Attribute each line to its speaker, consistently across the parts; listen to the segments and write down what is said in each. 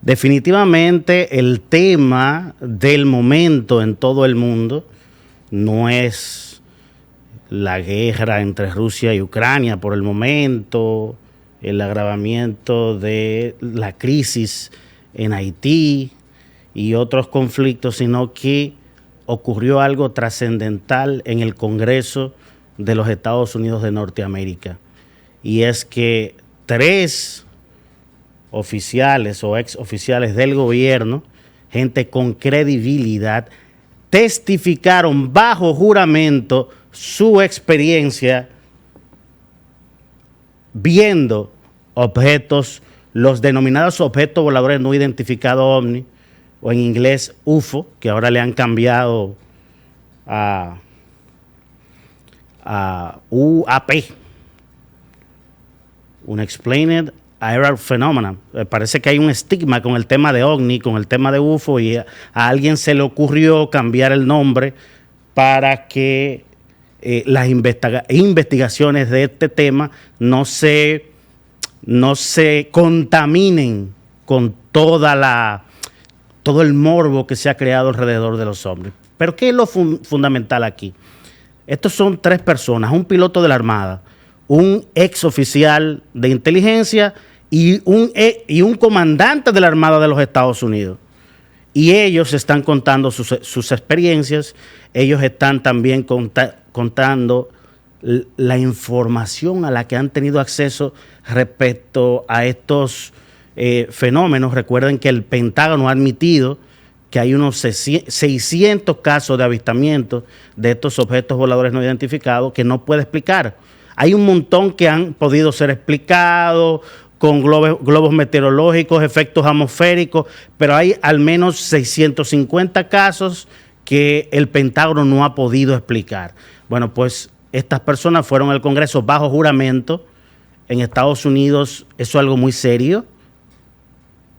Speaker 1: Definitivamente el tema del momento en todo el mundo no es la guerra entre Rusia y Ucrania por el momento, el agravamiento de la crisis en Haití y otros conflictos, sino que ocurrió algo trascendental en el Congreso de los Estados Unidos de Norteamérica. Y es que 3 oficiales o ex oficiales del gobierno, gente con credibilidad, testificaron bajo juramento su experiencia viendo objetos, los denominados objetos voladores no identificados OVNI, o en inglés UFO, que ahora le han cambiado a UAP, Unexplained Aerial Phenomena. Parece que hay un estigma con el tema de OVNI, con el tema de UFO, y a alguien se le ocurrió cambiar el nombre para que las investigaciones de este tema no se contaminen con todo el morbo que se ha creado alrededor de los ovnis. Pero ¿qué es lo fundamental aquí? Estos son 3 personas, un piloto de la Armada, un ex oficial de inteligencia y un comandante de la Armada de los Estados Unidos. Y ellos están contando sus experiencias, ellos están también contando la información a la que han tenido acceso respecto a estos fenómenos. Recuerden que el Pentágono ha admitido que hay unos 600 casos de avistamiento de estos objetos voladores no identificados que no puede explicar. Hay un montón que han podido ser explicados con globos meteorológicos, efectos atmosféricos, pero hay al menos 650 casos que el Pentágono no ha podido explicar. Bueno, pues estas personas fueron al Congreso bajo juramento. En Estados Unidos eso es algo muy serio,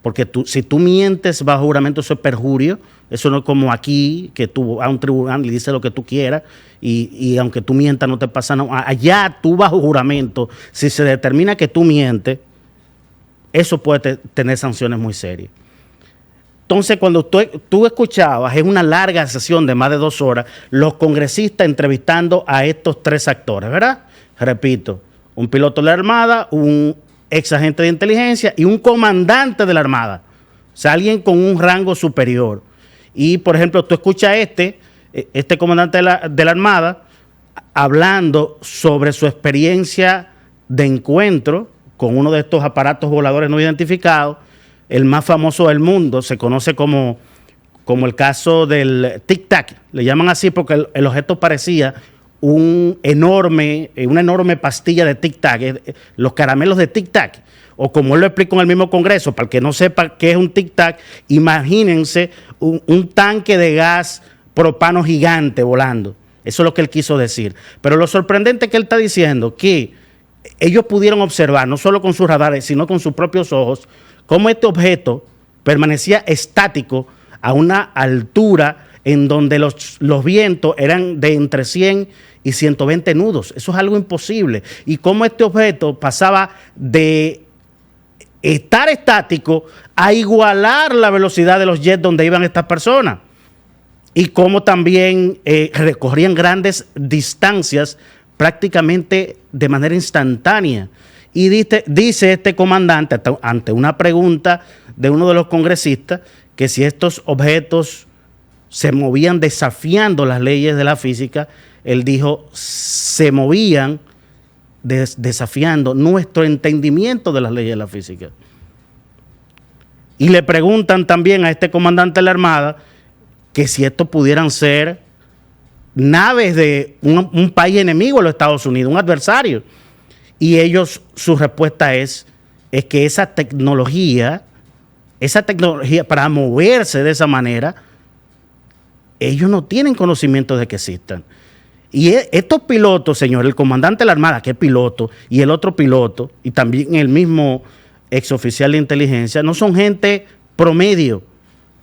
Speaker 1: porque si tú mientes bajo juramento, eso es perjurio. Eso no es como aquí, que tú vas a un tribunal y dices lo que tú quieras y aunque tú mientas no te pasa nada. Allá tú bajo juramento, si se determina que tú mientes, eso puede tener sanciones muy serias. Entonces, cuando tú escuchabas en una larga sesión de más de 2 horas, los congresistas entrevistando a estos 3 actores, ¿verdad? Repito, un piloto de la Armada, un ex agente de inteligencia y un comandante de la Armada. O sea, alguien con un rango superior. Y, por ejemplo, tú escuchas a este comandante de la Armada hablando sobre su experiencia de encuentro con uno de estos aparatos voladores no identificados, el más famoso del mundo, se conoce como el caso del Tic Tac. Le llaman así porque el objeto parecía una enorme pastilla de Tic Tac, los caramelos de Tic Tac, o como él lo explicó en el mismo Congreso, para el que no sepa qué es un Tic Tac, imagínense un tanque de gas propano gigante volando. Eso es lo que él quiso decir. Pero lo sorprendente es que él está diciendo que ellos pudieron observar, no solo con sus radares, sino con sus propios ojos, cómo este objeto permanecía estático a una altura en donde los vientos eran de entre 100 y 120 nudos. Eso es algo imposible. Y cómo este objeto pasaba de estar estático a igualar la velocidad de los jets donde iban estas personas. Y cómo también recorrían grandes distancias prácticamente de manera instantánea. Y dice este comandante, ante una pregunta de uno de los congresistas, que si estos objetos se movían desafiando las leyes de la física, él dijo, se movían desafiando nuestro entendimiento de las leyes de la física. Y le preguntan también a este comandante de la Armada que si estos pudieran ser naves de un país enemigo de los Estados Unidos, un adversario. Y ellos, su respuesta es que esa tecnología para moverse de esa manera, ellos no tienen conocimiento de que existan. Y estos pilotos, señor, el comandante de la Armada, que es piloto, y el otro piloto, y también el mismo exoficial de inteligencia, no son gente promedio,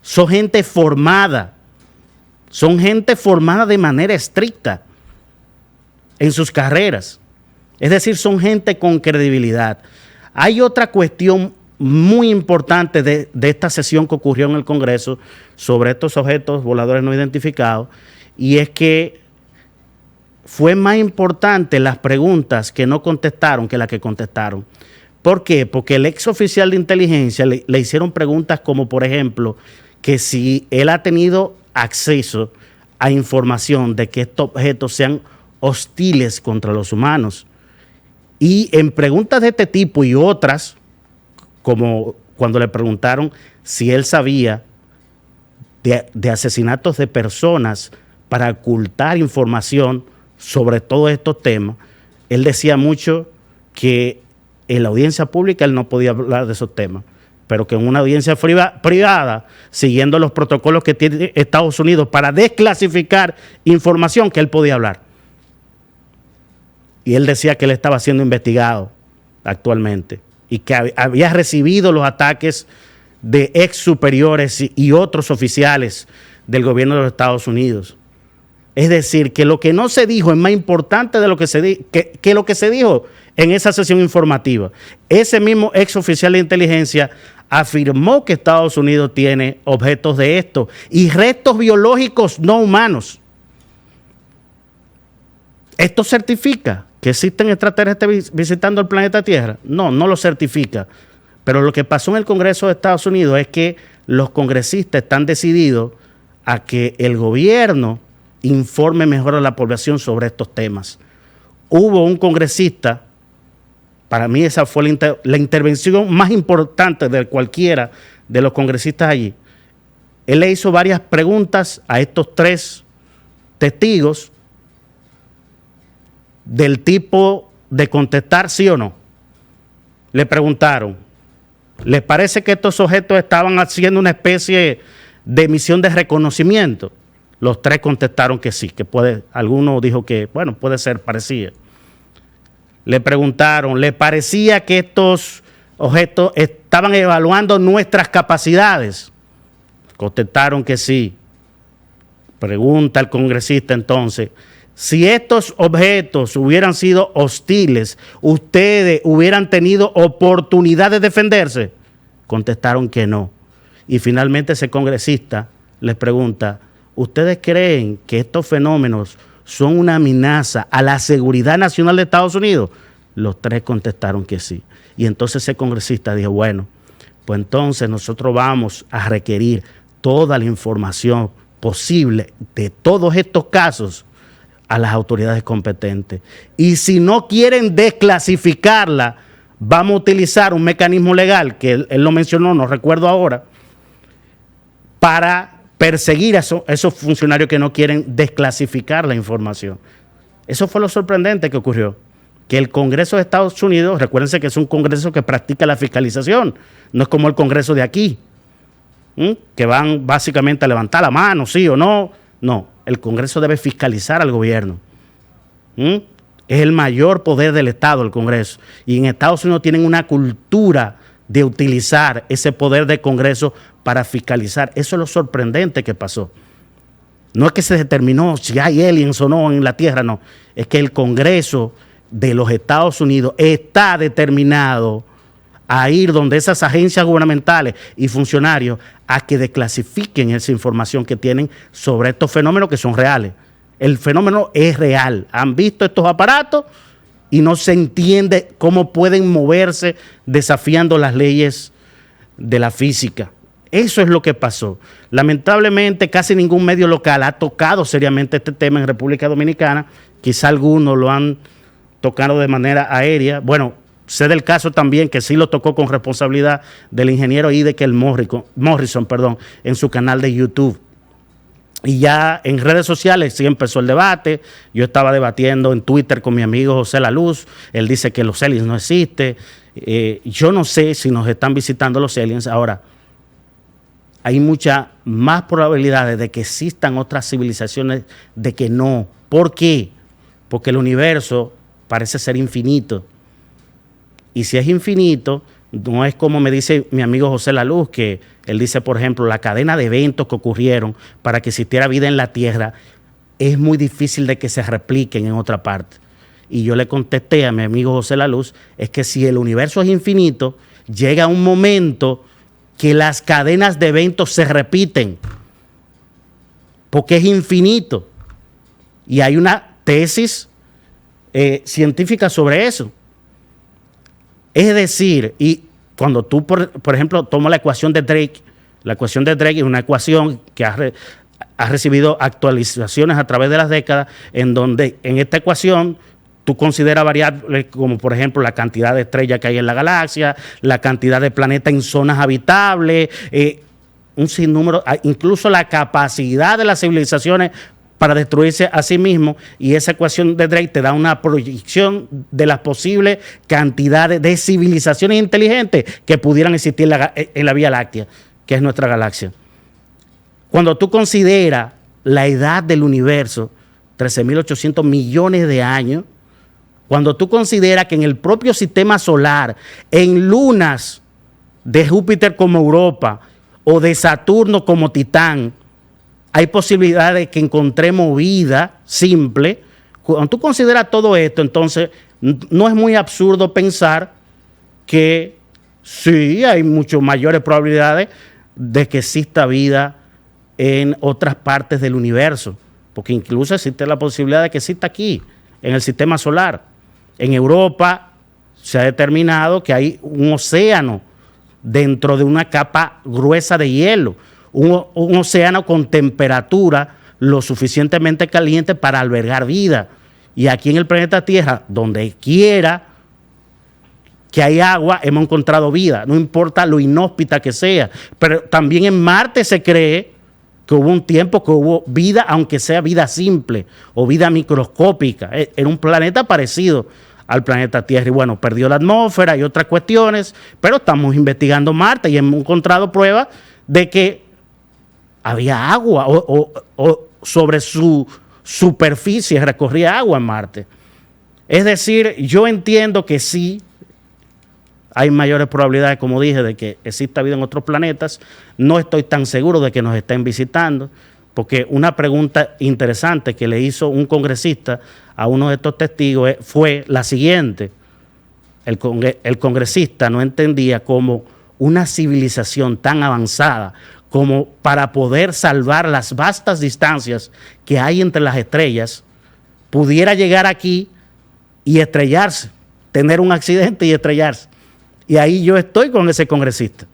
Speaker 1: son gente formada. Son gente formada de manera estricta en sus carreras. Es decir, son gente con credibilidad. Hay otra cuestión muy importante de esta sesión que ocurrió en el Congreso sobre estos objetos voladores no identificados, y es que fue más importante las preguntas que no contestaron que las que contestaron. ¿Por qué? Porque el ex oficial de inteligencia le hicieron preguntas como, por ejemplo, que si él ha tenido acceso a información de que estos objetos sean hostiles contra los humanos. Y en preguntas de este tipo y otras, como cuando le preguntaron si él sabía de asesinatos de personas para ocultar información sobre todos estos temas, él decía mucho que en la audiencia pública él no podía hablar de esos temas, pero que en una audiencia privada, siguiendo los protocolos que tiene Estados Unidos para desclasificar información, que él podía hablar. Y él decía que él estaba siendo investigado actualmente y que había recibido los ataques de ex superiores y otros oficiales del gobierno de los Estados Unidos. Es decir, que lo que no se dijo es más importante de lo que que lo que se dijo en esa sesión informativa. Ese mismo ex oficial de inteligencia afirmó que Estados Unidos tiene objetos de esto y restos biológicos no humanos. ¿Esto certifica que existen extraterrestres visitando el planeta Tierra? No, no lo certifica. Pero lo que pasó en el Congreso de Estados Unidos es que los congresistas están decididos a que el gobierno informe mejor a la población sobre estos temas. Hubo un congresista, para mí esa fue la intervención más importante de cualquiera de los congresistas allí. Él le hizo varias preguntas a estos tres testigos del tipo de contestar sí o no. Le preguntaron, ¿les parece que estos objetos estaban haciendo una especie de misión de reconocimiento? Los tres contestaron que sí, que puede. Alguno dijo que, bueno, puede ser, parecía. Le preguntaron, ¿le parecía que estos objetos estaban evaluando nuestras capacidades? Contestaron que sí. Pregunta el congresista entonces, si estos objetos hubieran sido hostiles, ¿ustedes hubieran tenido oportunidad de defenderse? Contestaron que no. Y finalmente ese congresista les pregunta, ¿ustedes creen que estos fenómenos son una amenaza a la seguridad nacional de Estados Unidos? Los tres contestaron que sí. Y entonces ese congresista dijo, bueno, pues entonces nosotros vamos a requerir toda la información posible de todos estos casos a las autoridades competentes. Y si no quieren desclasificarla, vamos a utilizar un mecanismo legal, que él lo mencionó, no recuerdo ahora, para perseguir a esos funcionarios que no quieren desclasificar la información. Eso fue lo sorprendente que ocurrió. Que el Congreso de Estados Unidos, recuérdense que es un Congreso que practica la fiscalización, no es como el Congreso de aquí, que van básicamente a levantar la mano, sí o no. No, el Congreso debe fiscalizar al gobierno. Es el mayor poder del Estado, el Congreso. Y en Estados Unidos tienen una cultura de utilizar ese poder del Congreso para fiscalizar. Eso es lo sorprendente que pasó. No es que se determinó si hay aliens o no en la Tierra, no. Es que el Congreso de los Estados Unidos está determinado a ir donde esas agencias gubernamentales y funcionarios a que desclasifiquen esa información que tienen sobre estos fenómenos que son reales. El fenómeno es real. Han visto estos aparatos y no se entiende cómo pueden moverse desafiando las leyes de la física. Eso es lo que pasó. Lamentablemente, casi ningún medio local ha tocado seriamente este tema en República Dominicana. Quizá algunos lo han tocado de manera aérea. Bueno, sé del caso también que sí lo tocó con responsabilidad del ingeniero Idekel Morrison, en su canal de YouTube. Y ya en redes sociales sí empezó el debate. Yo estaba debatiendo en Twitter con mi amigo José La Luz. Él dice que los aliens no existen. Yo no sé si nos están visitando los aliens. Ahora, hay muchas más probabilidades de que existan otras civilizaciones de que no. ¿Por qué? Porque el universo parece ser infinito. Y si es infinito, no es como me dice mi amigo José La Luz, que él dice, por ejemplo, la cadena de eventos que ocurrieron para que existiera vida en la Tierra es muy difícil de que se repliquen en otra parte. Y yo le contesté a mi amigo José La Luz, es que si el universo es infinito, llega un momento que las cadenas de eventos se repiten, porque es infinito. Y hay una tesis científica sobre eso. Es decir, y cuando tú, por ejemplo, tomas la ecuación de Drake es una ecuación que ha recibido actualizaciones a través de las décadas, en donde en esta ecuación tú consideras variables como, por ejemplo, la cantidad de estrellas que hay en la galaxia, la cantidad de planetas en zonas habitables, un sinnúmero, incluso la capacidad de las civilizaciones para destruirse a sí mismos, y esa ecuación de Drake te da una proyección de las posibles cantidades de civilizaciones inteligentes que pudieran existir en la Vía Láctea, que es nuestra galaxia. Cuando tú consideras la edad del universo, 13.800 millones de años, cuando tú consideras que en el propio sistema solar, en lunas de Júpiter como Europa o de Saturno como Titán, hay posibilidades de que encontremos vida simple. Cuando tú consideras todo esto, entonces no es muy absurdo pensar que sí hay mucho mayores probabilidades de que exista vida en otras partes del universo, porque incluso existe la posibilidad de que exista aquí, en el sistema solar. En Europa se ha determinado que hay un océano dentro de una capa gruesa de hielo, un océano con temperatura lo suficientemente caliente para albergar vida. Y aquí en el planeta Tierra, donde quiera que hay agua, hemos encontrado vida, no importa lo inhóspita que sea. Pero también en Marte se cree que hubo un tiempo que hubo vida, aunque sea vida simple o vida microscópica. Era un planeta parecido al planeta Tierra. Y bueno, perdió la atmósfera y otras cuestiones, pero estamos investigando Marte y hemos encontrado pruebas de que había agua o sobre su superficie recorría agua en Marte. Es decir, yo entiendo que sí hay mayores probabilidades, como dije, de que exista vida en otros planetas. No estoy tan seguro de que nos estén visitando, porque una pregunta interesante que le hizo un congresista a uno de estos testigos fue la siguiente. El congresista no entendía cómo una civilización tan avanzada como para poder salvar las vastas distancias que hay entre las estrellas, pudiera llegar aquí y estrellarse, tener un accidente y estrellarse. Y ahí yo estoy con ese congresista.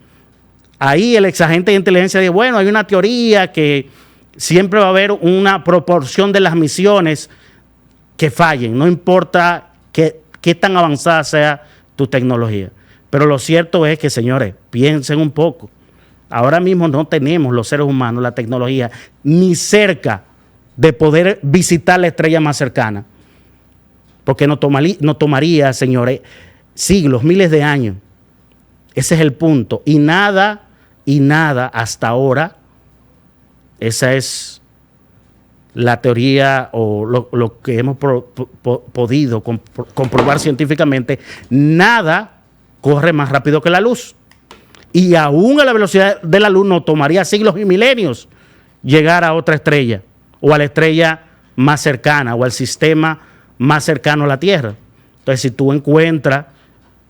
Speaker 1: Ahí el exagente de inteligencia dice, bueno, hay una teoría que siempre va a haber una proporción de las misiones que fallen, no importa qué tan avanzada sea tu tecnología. Pero lo cierto es que, señores, piensen un poco. Ahora mismo no tenemos los seres humanos la tecnología ni cerca de poder visitar la estrella más cercana. Porque nos tomaría, señores, siglos, miles de años. Ese es el punto. Y nada hasta ahora, esa es la teoría o lo que hemos podido comprobar científicamente, nada corre más rápido que la luz. Y aún a la velocidad de la luz nos tomaría siglos y milenios llegar a otra estrella o a la estrella más cercana o al sistema más cercano a la Tierra. Entonces, si tú encuentras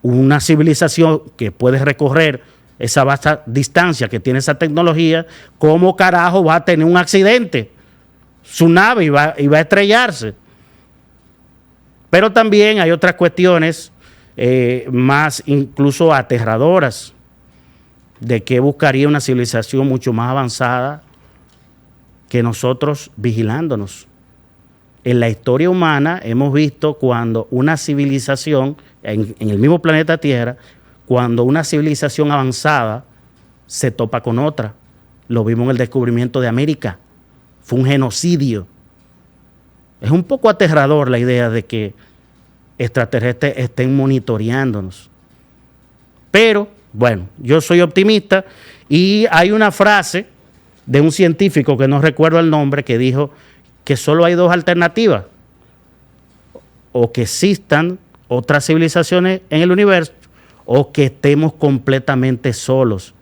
Speaker 1: una civilización que puede recorrer esa vasta distancia que tiene esa tecnología, ¿cómo carajo va a tener un accidente? Su nave y va a estrellarse. Pero también hay otras cuestiones más incluso aterradoras, de que buscaría una civilización mucho más avanzada que nosotros vigilándonos. En la historia humana hemos visto cuando una civilización, en el mismo planeta Tierra, cuando una civilización avanzada se topa con otra. Lo vimos en el descubrimiento de América. Fue un genocidio. Es un poco aterrador la idea de que extraterrestres estén monitoreándonos. Pero, bueno, yo soy optimista y hay una frase de un científico que no recuerdo el nombre que dijo que solo hay dos alternativas: o que existan otras civilizaciones en el universo o que estemos completamente solos.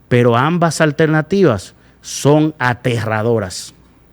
Speaker 1: Pero ambas alternativas son aterradoras.